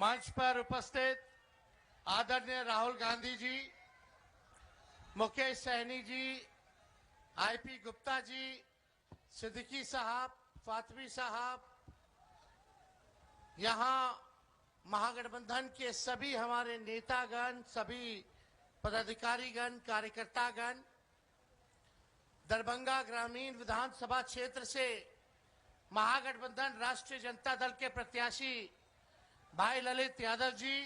मंच पर उपस्थित आदरणीय राहुल गांधी जी, मुकेश सहनी जी, आईपी गुप्ता जी, सिद्दीकी साहब, फातमी साहब, यहाँ महागठबंधन के सभी हमारे नेतागण, सभी पदाधिकारीगण, कार्यकर्तागण, दरभंगा ग्रामीण विधानसभा क्षेत्र से महागठबंधन राष्ट्रीय जनता दल के प्रत्याशी भाई ललित यादव जी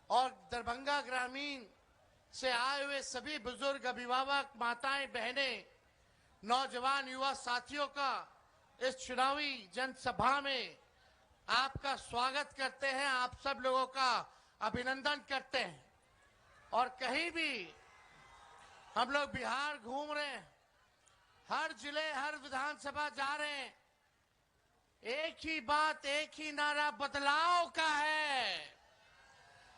और दरभंगा ग्रामीण से आए हुए सभी बुजुर्ग, अभिभावक, माताएं, बहनें, नौजवान, युवा साथियों का इस चुनावी जनसभा में आपका स्वागत करते हैं। आप सब लोगों का अभिनंदन करते हैं। और कहीं भी हम लोग बिहार घूम रहे हैं, हर जिले, हर विधानसभा जा रहे हैं, एक ही बात, एक ही नारा बदलाव का है।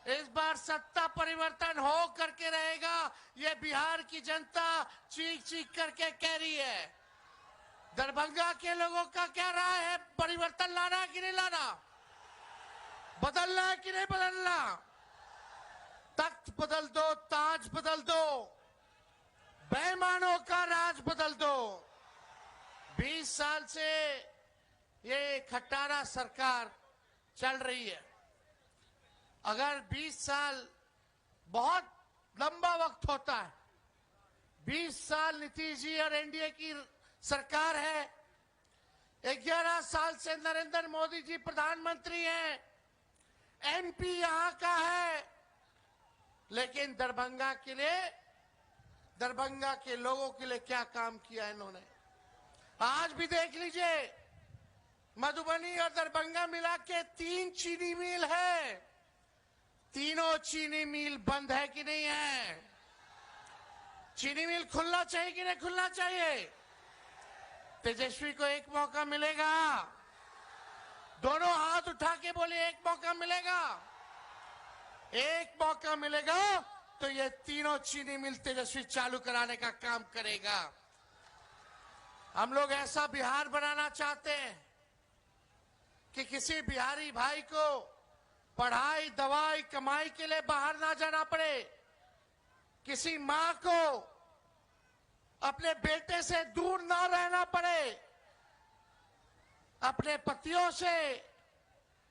इस बार सत्ता परिवर्तन हो करके रहेगा, ये बिहार की जनता चीख चीख करके कह रही है। दरभंगा के लोगों का क्या राय है? परिवर्तन लाना है कि नहीं लाना? बदलना है कि नहीं बदलना? तख्त बदल दो, ताज बदल दो, बेईमानों का राज बदल दो। 20 साल से ये खट्टारा सरकार चल रही है। अगर 20 साल बहुत लंबा वक्त होता है, 20 साल नीतीश जी और एनडीए की सरकार है, 11 साल से नरेंद्र मोदी जी प्रधानमंत्री हैं, एमपी यहां का है, लेकिन दरभंगा के लिए, दरभंगा के लोगों के लिए क्या काम किया इन्होंने? आज भी देख लीजिए, मधुबनी और दरभंगा मिला के 3 चीनी मिल है। तीनों चीनी मिल बंद है कि नहीं है? चीनी मिल खुलना चाहिए कि नहीं खुलना चाहिए? तेजस्वी को एक मौका मिलेगा। दोनों हाथ उठा के बोले, एक मौका मिलेगा। एक मौका मिलेगा तो ये तीनों चीनी मिल तेजस्वी चालू कराने का काम करेगा। हम लोग ऐसा बिहार बनाना चाहते हैं कि किसी बिहारी भाई को पढ़ाई, दवाई, कमाई के लिए बाहर ना जाना पड़े, किसी मां को अपने बेटे से दूर ना रहना पड़े, अपने पतियों से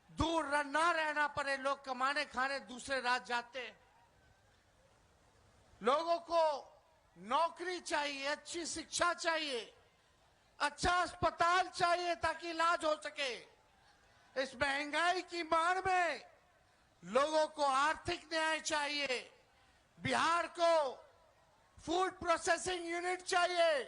दूर ना रहना पड़े। लोग कमाने खाने दूसरे राज्य जाते हैं। लोगों को नौकरी चाहिए, अच्छी शिक्षा चाहिए, अच्छा अस्पताल चाहिए ताकि इलाज हो सके। इस महंगाई की मार में लोगों को आर्थिक न्याय चाहिए। बिहार को फूड प्रोसेसिंग यूनिट चाहिए।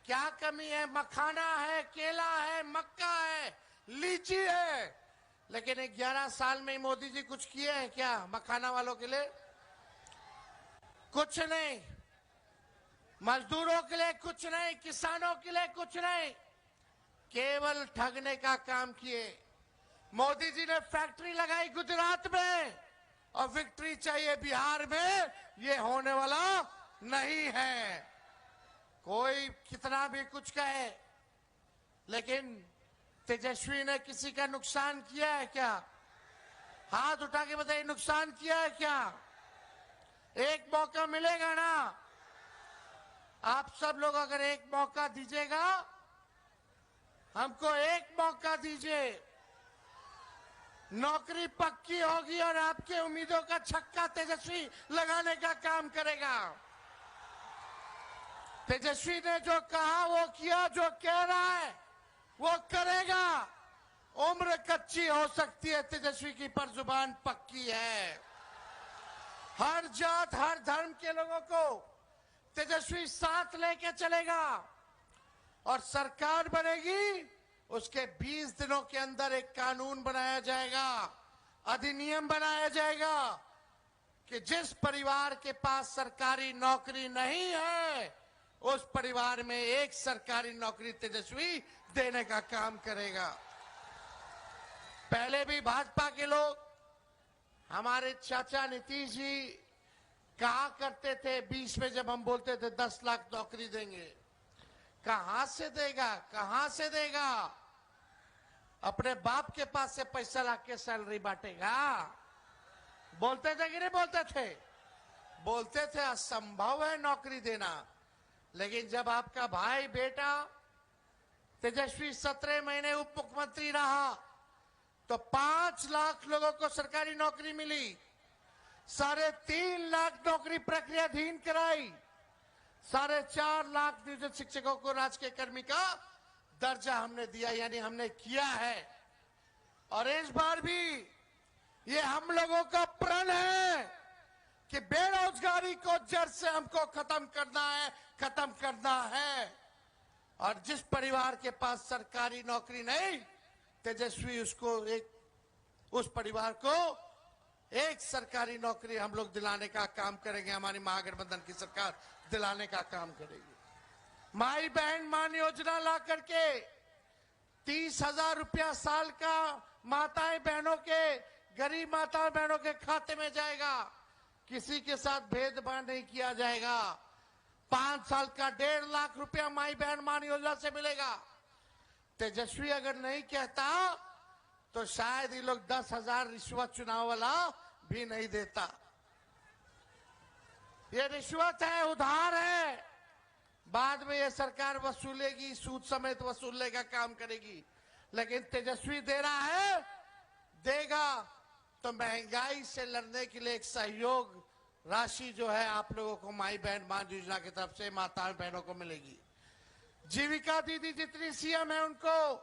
क्या कमी है? मखाना है, केला है, मक्का है, लीची है, लेकिन 11 साल में मोदी जी कुछ किए हैं क्या मखाना वालों के लिए? कुछ नहीं। मजदूरों के लिए कुछ नहीं, किसानों के लिए कुछ नहीं, केवल ठगने का काम किए। मोदी जी ने फैक्ट्री लगाई गुजरात में और विक्ट्री चाहिए बिहार में, ये होने वाला नहीं है। कोई कितना भी कुछ कहे, लेकिन तेजस्वी ने किसी का नुकसान किया है क्या? हाथ उठा के बताइए, नुकसान किया है क्या? एक मौका मिलेगा ना? आप सब लोग अगर एक मौका दीजिएगा, हमको एक मौका दीजिए, नौकरी पक्की होगी और आपके उम्मीदों का छक्का तेजस्वी लगाने का काम करेगा। तेजस्वी ने जो कहा वो किया, जो कह रहा है वो करेगा। उम्र कच्ची हो सकती है तेजस्वी की, पर जुबान पक्की है। हर जात, हर धर्म के लोगों को तेजस्वी साथ लेके चलेगा और सरकार बनेगी। उसके 20 दिनों के अंदर एक कानून बनाया जाएगा, अधिनियम बनाया जाएगा कि जिस परिवार के पास सरकारी नौकरी नहीं है, उस परिवार में एक सरकारी नौकरी तेजस्वी देने का काम करेगा। पहले भी भाजपा के लोग, हमारे चाचा नीतीश जी कहा करते थे 20 में, जब हम बोलते थे 10 लाख नौकरी देंगे, कहां से देगा, कहां से देगा? अपने बाप के पास से पैसा लाके सैलरी बांटेगा? बोलते थे कि नहीं बोलते थे? बोलते थे असंभव है नौकरी देना। लेकिन जब आपका भाई बेटा तेजस्वी 17 महीने उप मुख्यमंत्री रहा तो 5 लाख लोगों को सरकारी नौकरी मिली, 3.5 लाख नौकरी प्रक्रियाधीन कराई, 4.5 लाख नियोजित शिक्षकों को राजकीय कर्मी का दर्जा हमने दिया, यानी हमने किया है। और इस बार भी ये हम लोगों का प्रण है कि बेरोजगारी को जड़ से हमको खत्म करना है। और जिस परिवार के पास सरकारी नौकरी नहीं, तेजस्वी उस परिवार को एक सरकारी नौकरी हम लोग दिलाने का काम करेंगे। हमारी महागठबंधन की सरकार दिलाने का काम करेगी। माई बहन मान योजना ला करके 30,000 रुपया साल का गरीब माताएं बहनों के खाते में जाएगा। किसी के साथ भेदभाव नहीं किया जाएगा। 5 साल का 1.5 लाख रुपया माई बहन मान योजना से मिलेगा। तेजस्वी अगर नहीं कहता तो शायद ये लोग 10,000 रिश्वत चुनाव वाला भी नहीं देता। ये रिश्वत है, उधार है, बाद में ये सरकार वसूलेगी, सूद समेत वसूलने का काम करेगी। लेकिन तेजस्वी दे रहा है, देगा तो महंगाई से लड़ने के लिए एक सहयोग राशि जो है आप लोगों को माई बहन मान योजना की तरफ से माता बहनों को मिलेगी। जीविका दीदी जितनी सीएम है उनको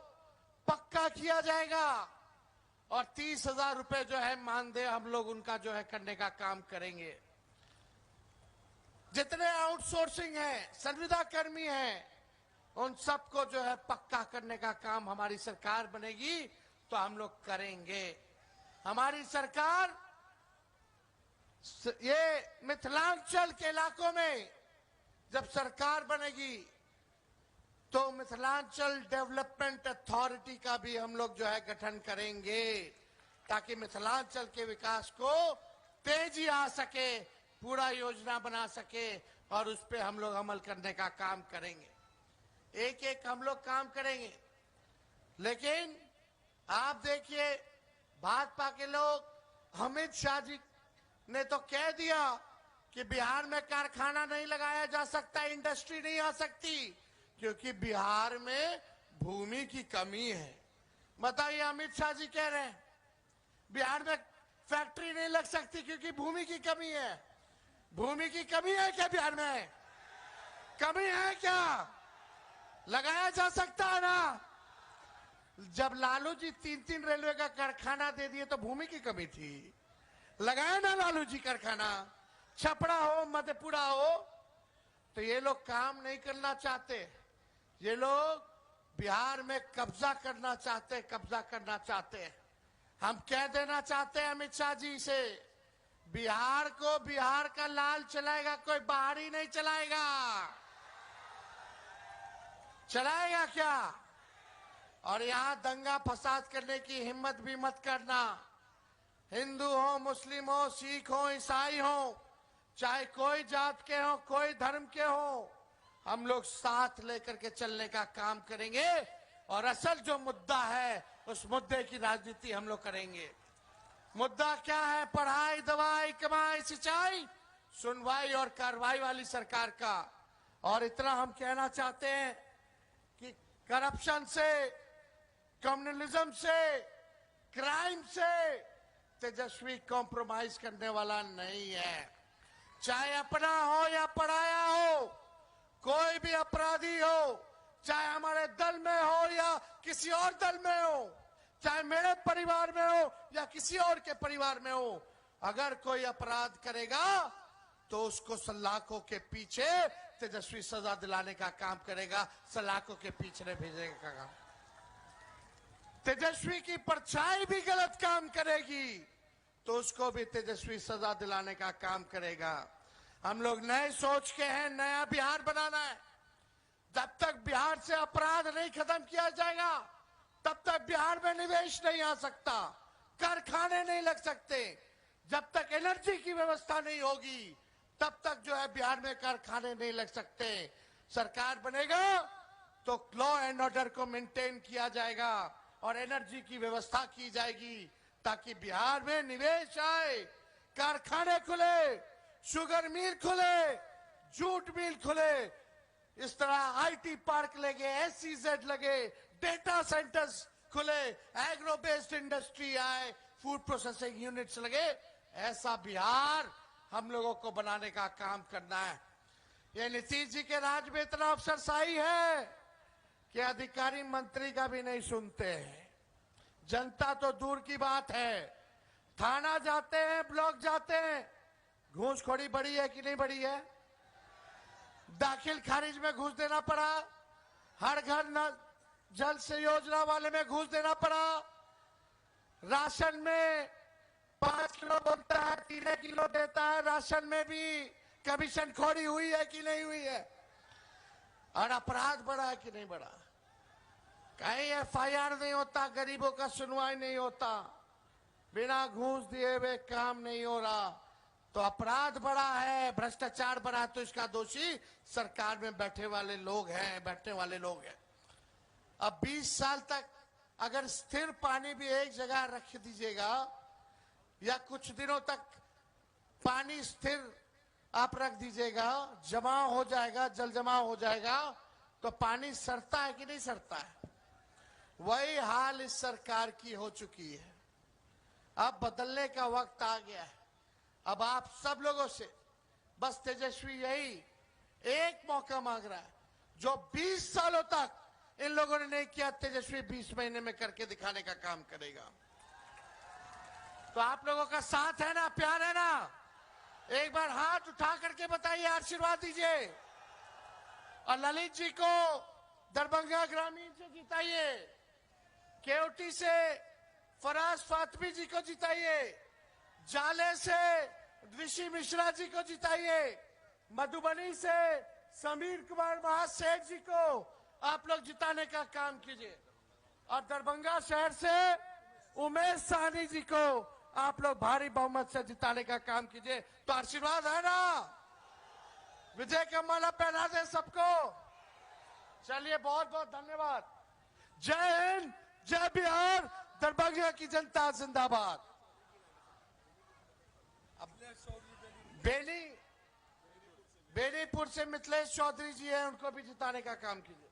पक्का किया जाएगा और 30,000 रुपए जो है मानदेय हम लोग उनका जो है करने का काम करेंगे। जितने आउटसोर्सिंग है, संविदा कर्मी हैं, उन सबको जो है पक्का करने का काम हमारी सरकार बनेगी तो हम लोग करेंगे। हमारी सरकार ये मिथिलांचल के इलाकों में जब सरकार बनेगी तो मिथिलांचल डेवलपमेंट अथॉरिटी का भी हम लोग जो है गठन करेंगे ताकि मिथिलांचल के विकास को तेजी आ सके, पूरा योजना बना सके और उस पे हम लोग अमल करने का काम करेंगे। एक एक हम लोग काम करेंगे। लेकिन आप देखिए भाजपा के लोग, अमित शाह जी ने तो कह दिया कि बिहार में कारखाना नहीं लगाया जा सकता, इंडस्ट्री नहीं आ सकती क्योंकि बिहार में भूमि की कमी है। बताइए, अमित शाह जी कह रहे हैं बिहार में फैक्ट्री नहीं लग सकती क्योंकि भूमि की कमी है। भूमि की कमी है क्या बिहार में? कमी है क्या? लगाया जा सकता है ना। जब लालू जी 3-3 रेलवे का कारखाना दे दिए तो भूमि की कमी थी, लगाया ना लालू जी कारखाना। छपरा हो, मधेपुरा हो, तो ये लोग काम नहीं करना चाहते। ये लोग बिहार में कब्जा करना चाहते हैं। हम कह देना चाहते हैं अमित शाह जी से, बिहार को बिहार का लाल चलाएगा, कोई बाहरी नहीं चलाएगा। चलाएगा क्या? और यहां दंगा फसाद करने की हिम्मत भी मत करना। हिंदू हो, मुस्लिम हो, सिख हो, ईसाई हो, चाहे कोई जात के हो, कोई धर्म के हो, हम लोग साथ लेकर के चलने का काम करेंगे और असल जो मुद्दा है उस मुद्दे की राजनीति हम लोग करेंगे। मुद्दा क्या है? पढ़ाई, दवाई, कमाई, सिंचाई, सुनवाई और कार्रवाई वाली सरकार का। और इतना हम कहना चाहते हैं कि करप्शन से, कम्युनलिज्म से, क्राइम से तेजस्वी कॉम्प्रोमाइज करने वाला नहीं है। चाहे अपना हो या पराया हो, कोई भी अपराधी हो, चाहे हमारे दल में हो या किसी और दल में हो, चाहे मेरे परिवार में हो या किसी और के परिवार में हो, अगर कोई अपराध करेगा तो उसको सलाखों के पीछे तेजस्वी सजा दिलाने का काम करेगा, सलाखों के पीछे भेजने का काम। तेजस्वी की परछाई भी गलत काम करेगी तो उसको भी तेजस्वी सजा दिलाने का काम करेगा। हम लोग नए सोच के हैं, नया बिहार बनाना है। जब तक बिहार से अपराध नहीं खत्म किया जाएगा तब तक बिहार में निवेश नहीं आ सकता, कारखाने नहीं लग सकते। जब तक एनर्जी की व्यवस्था नहीं होगी तब तक जो है बिहार में कारखाने नहीं लग सकते। सरकार बनेगा तो लॉ एंड ऑर्डर को मेंटेन किया जाएगा, और एनर्जी की व्यवस्था की जाएगी ताकि बिहार में निवेश आए, कारखाने खुले, शुगर मिल खुले, जूट मिल खुले, इस तरह आईटी पार्क लगे, एसईजेड लगे, डेटा सेंटर्स खुले, एग्रो बेस्ड इंडस्ट्री आए, फूड प्रोसेसिंग यूनिट्स लगे। ऐसा बिहार हम लोगों को बनाने का काम करना है। ये नीतीश जी के राज में इतना अफसरशाही है कि अधिकारी मंत्री का भी नहीं सुनते हैं। जनता तो दूर की बात है, थाना जाते हैं, ब्लॉक जाते हैं, घूसखोरी बढ़ी है कि नहीं बढ़ी है? दाखिल खारिज में घूस देना पड़ा, हर घर न जल से योजना वाले में घूस देना पड़ा, राशन में 5 किलो बोलता है 3 किलो देता है, राशन में भी कमीशन खोरी हुई है कि नहीं हुई है? और अपराध बढ़ा है कि नहीं बढ़ा? कहीं एफआईआर नहीं होता, गरीबों का सुनवाई नहीं होता, बिना घूस दिए हुए काम नहीं हो रहा, तो अपराध बढ़ा है, भ्रष्टाचार बढ़ा, तो इसका दोषी सरकार में बैठे वाले लोग हैं, बैठने वाले लोग हैं। अब 20 साल तक अगर स्थिर पानी भी एक जगह रख दीजिएगा या कुछ दिनों तक पानी स्थिर आप रख दीजिएगा, जमा हो जाएगा, जल जमा हो जाएगा, तो पानी सड़ता है कि नहीं सड़ता है? वही हाल इस सरकार की हो चुकी है। अब बदलने का वक्त आ गया है। अब आप सब लोगों से बस तेजस्वी यही एक मौका मांग रहा है, जो 20 सालों तक इन लोगों ने नहीं किया, तेजस्वी 20 महीने में करके दिखाने का काम करेगा। तो आप लोगों का साथ है ना, प्यार है ना? एक बार हाथ उठा करके बताइए, आशीर्वाद दीजिए। और ललित जी को दरभंगा ग्रामीण से जिताइए, केवटी से फराज फातमी जी को जिताइए, जाले से ऋषि मिश्रा जी को जिताइए, मधुबनी से समीर कुमार महासेठ जी को आप लोग जिताने का काम कीजिए, और दरभंगा शहर से उमेश साहनी जी को आप लोग भारी बहुमत से जिताने का काम कीजिए। तो आशीर्वाद है ना? विजय का माला पहना दे सबको। चलिए, बहुत बहुत धन्यवाद। जय हिंद, जय बिहार, दरभंगा की जनता जिंदाबाद। बेनीपुर से मिथिलेश चौधरी जी हैं, उनको भी जिताने का काम कीजिए।